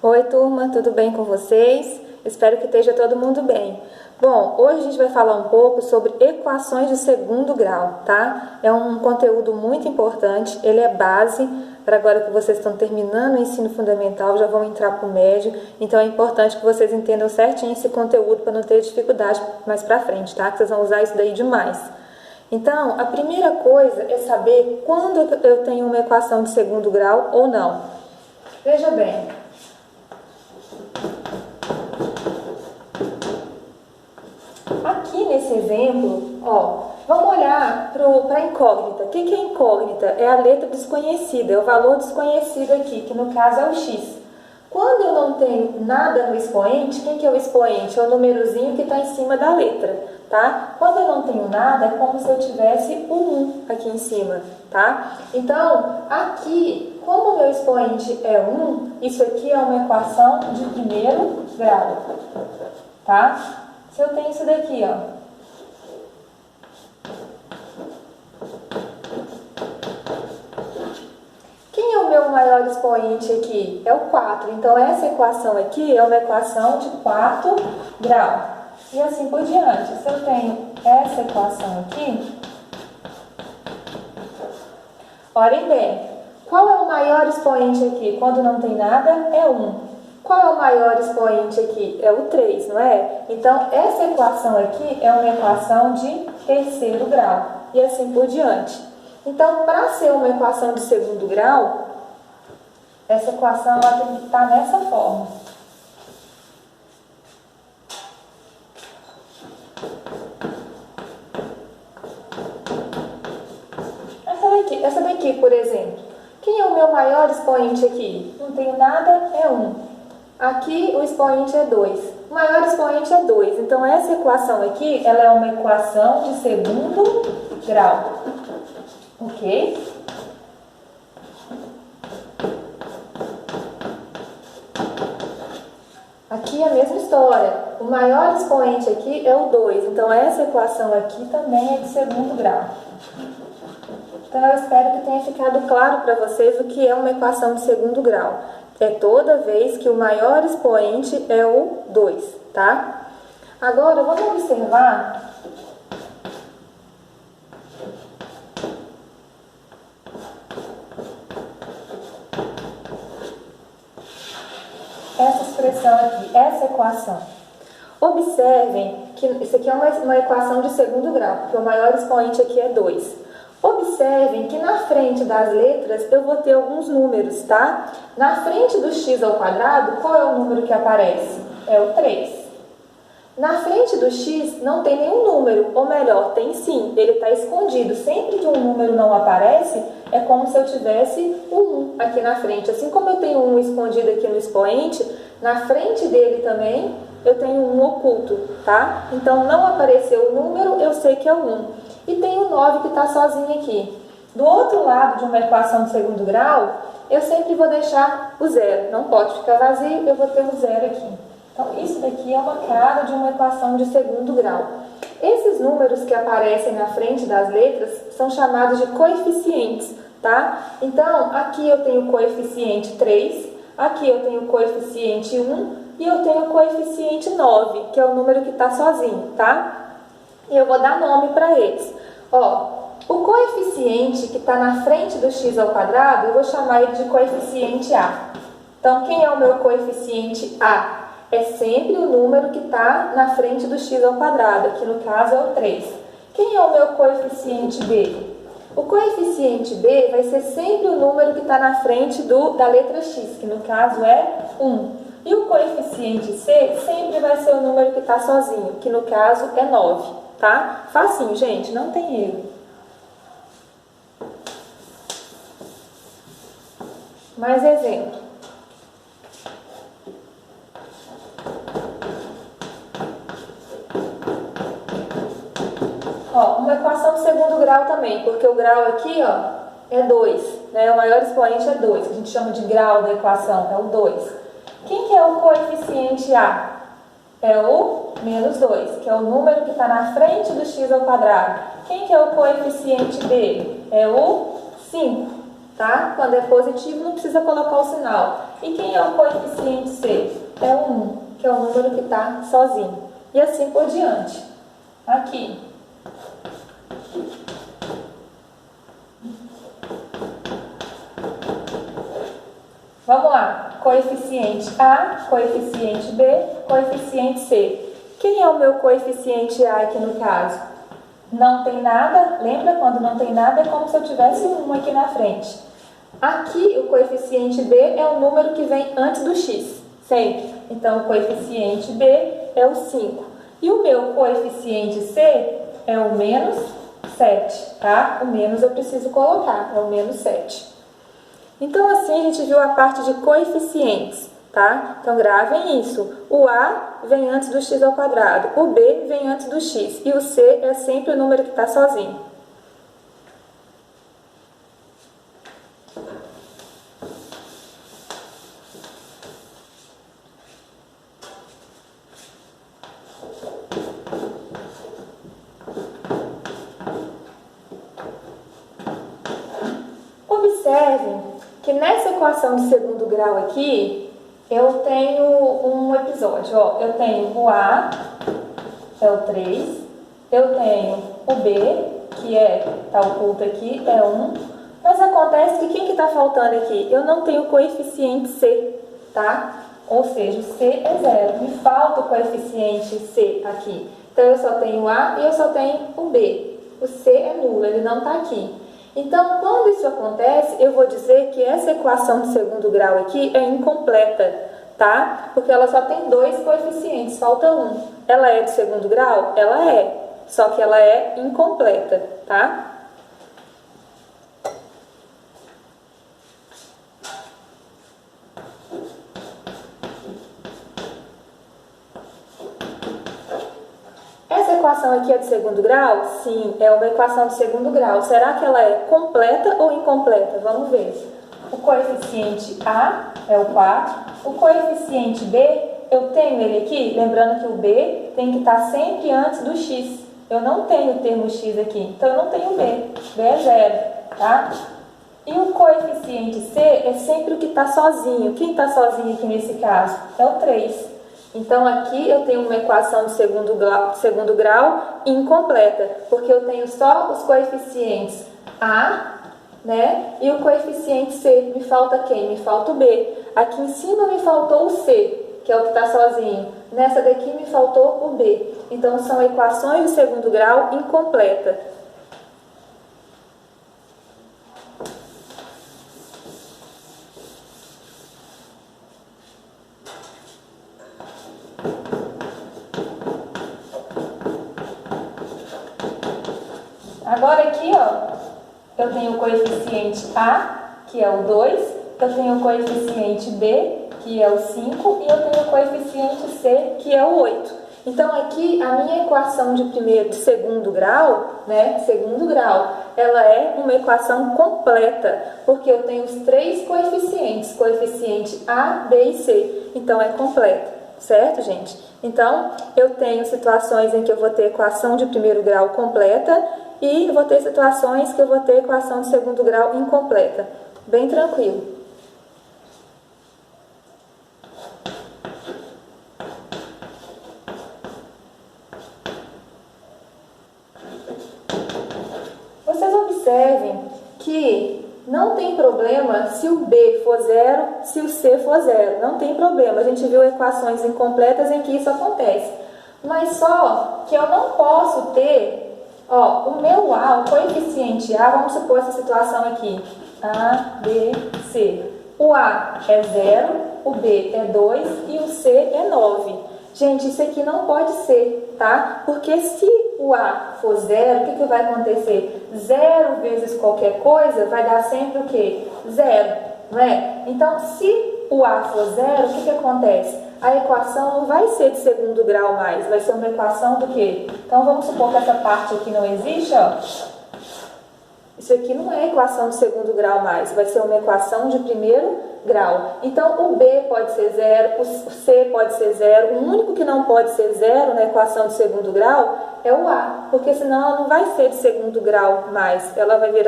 Oi, turma, tudo bem com vocês? Espero que esteja todo mundo bem. Bom, hoje a gente vai falar um pouco sobre equações de segundo grau, tá? É um conteúdo muito importante, ele é base para agora que vocês estão terminando o ensino fundamental, já vão entrar para o médio, então é importante que vocês entendam certinho esse conteúdo para não ter dificuldade mais para frente, tá? Que vocês vão usar isso daí demais. Então, a primeira coisa é saber quando eu tenho uma equação de segundo grau ou não. Veja bem. Aqui nesse exemplo, vamos olhar para a incógnita. O que é incógnita? É a letra desconhecida, é o valor desconhecido aqui, que no caso é o x. Quando eu não tenho nada no expoente, quem que é o expoente? É o númerozinho que está em cima da letra, tá? Quando eu não tenho nada, é como se eu tivesse o 1 aqui em cima, tá? Então, aqui, como o meu expoente é 1, isso aqui é uma equação de primeiro grau, tá? Se eu tenho isso daqui, quem é o meu maior expoente aqui? É o 4. Então, essa equação aqui é uma equação de quarto grau. E assim por diante. Se eu tenho essa equação aqui, olhem bem, qual é o maior expoente aqui? Quando não tem nada, é 1. Qual é o maior expoente aqui? É o 3, não é? Então, essa equação aqui é uma equação de terceiro grau. E assim por diante. Então, para ser uma equação de segundo grau, essa equação ela tem que estar nessa forma. Essa daqui, por exemplo. Quem é o meu maior expoente aqui? Não tenho nada, é 1. Aqui o expoente é 2. O maior expoente é 2. Então, essa equação aqui, ela é uma equação de segundo grau. Ok? Aqui é a mesma história. O maior expoente aqui é o 2. Então, essa equação aqui também é de segundo grau. Então, eu espero que tenha ficado claro para vocês o que é uma equação de segundo grau. É toda vez que o maior expoente é o 2, tá? Agora, vamos observar essa expressão aqui, essa equação. Observem que isso aqui é uma equação de segundo grau, porque o maior expoente aqui é 2. Observem que na frente das letras eu vou ter alguns números, tá? Na frente do x ao quadrado, qual é o número que aparece? É o 3. Na frente do x não tem nenhum número, ou melhor, tem sim, ele está escondido. Sempre que um número não aparece, é como se eu tivesse o 1 aqui na frente. Assim como eu tenho um escondido aqui no expoente, na frente dele também eu tenho um oculto, tá? Então, não apareceu o número, eu sei que é o 1. E tem o 9 que está sozinho aqui. Do outro lado de uma equação de segundo grau, eu sempre vou deixar o 0. Não pode ficar vazio, eu vou ter o 0 aqui. Então, isso daqui é uma cara de uma equação de segundo grau. Esses números que aparecem na frente das letras são chamados de coeficientes, tá? Então, aqui eu tenho o coeficiente 3, aqui eu tenho o coeficiente 1 e eu tenho o coeficiente 9, que é o número que está sozinho, tá? E eu vou dar nome para eles. O coeficiente que está na frente do x ao quadrado, eu vou chamar ele de coeficiente A. Então, quem é o meu coeficiente A? É sempre o número que está na frente do x ao quadrado, que no caso é o 3. Quem é o meu coeficiente B? O coeficiente B vai ser sempre o número que está na frente da letra x, que no caso é 1. E o coeficiente C sempre vai ser o número que está sozinho, que no caso é 9, tá? Facinho, gente, não tem erro. Mais exemplo. Uma equação de segundo grau também, porque o grau aqui, é 2, né? O maior expoente é 2, que a gente chama de grau da equação, é o 2. Quem que é o coeficiente A? É o menos 2, que é o número que está na frente do x ao quadrado. Quem que é o coeficiente B? É o 5. tá? Quando é positivo, não precisa colocar o sinal. E quem é o coeficiente C? É o 1, que é o número que está sozinho. E assim por diante. Aqui. Vamos lá. Coeficiente A, coeficiente B, coeficiente C. Quem é o meu coeficiente A aqui no caso? Não tem nada. Lembra quando não tem nada? É como se eu tivesse um aqui na frente. Aqui, o coeficiente B é o número que vem antes do x, sempre. Então, o coeficiente B é o 5. E o meu coeficiente C é o menos 7, tá? O menos eu preciso colocar, é o menos 7. Então, assim, a gente viu a parte de coeficientes, tá? Então, gravem isso. O A vem antes do x ao quadrado, o B vem antes do x, e o C é sempre o número que está sozinho. Observem que nessa equação de segundo grau aqui, eu tenho um episódio. Ó, eu tenho o A, é o 3, eu tenho o B, que está oculto aqui, é 1, mas acontece que quem que está faltando aqui? Eu não tenho o coeficiente C, tá? Ou seja, o C é 0, me falta o coeficiente C aqui. Então, eu só tenho o A e eu só tenho o B. O C é nulo, ele não está aqui. Então, quando isso acontece, eu vou dizer que essa equação de segundo grau aqui é incompleta, tá? Porque ela só tem 2 coeficientes, falta 1. Ela é de segundo grau? Ela é, só que ela é incompleta, tá? Essa equação aqui é de segundo grau? Sim, é uma equação de segundo grau. Será que ela é completa ou incompleta? Vamos ver. O coeficiente A é o 4. O coeficiente B, eu tenho ele aqui, lembrando que o B tem que estar sempre antes do x. Eu não tenho o termo x aqui, então eu não tenho B. B é 0, tá? E o coeficiente C é sempre o que está sozinho. Quem está sozinho aqui nesse caso? É o 3. Então, aqui eu tenho uma equação de segundo grau incompleta, porque eu tenho só os coeficientes A, né? E o coeficiente C. Me falta quem? Me falta o B. Aqui em cima me faltou o C, que é o que está sozinho. Nessa daqui me faltou o B. Então, são equações de segundo grau incompletas. Agora aqui, ó, eu tenho o coeficiente A, que é o 2, eu tenho o coeficiente B, que é o 5, e eu tenho o coeficiente C, que é o 8. Então, aqui, a minha equação de segundo grau, né, segundo grau, ela é uma equação completa, porque eu tenho os 3 coeficientes, coeficiente A, B e C. Então, é completa, certo, gente? Então, eu tenho situações em que eu vou ter equação de primeiro grau completa, e vou ter situações que eu vou ter equação de segundo grau incompleta. Bem tranquilo. Vocês observem que não tem problema se o B for 0, se o C for 0. Não tem problema. A gente viu equações incompletas em que isso acontece. Mas só que eu não posso ter... Ó, o meu A, o coeficiente A, vamos supor essa situação aqui. A, B, C. O A é 0, o B é 2 e o C é 9. Gente, isso aqui não pode ser, tá? Porque se o A for 0, o que vai acontecer? 0 vezes qualquer coisa vai dar sempre o quê? 0, não é? Então, se o A for 0, o que acontece? A equação não vai ser de segundo grau mais, vai ser uma equação do quê? Então, vamos supor que essa parte aqui não existe, ó. Isso aqui não é equação de segundo grau mais, vai ser uma equação de primeiro grau. Então, o B pode ser 0, o C pode ser 0, o único que não pode ser 0 na equação de segundo grau é o A, porque senão ela não vai ser de segundo grau mais, ela vai virar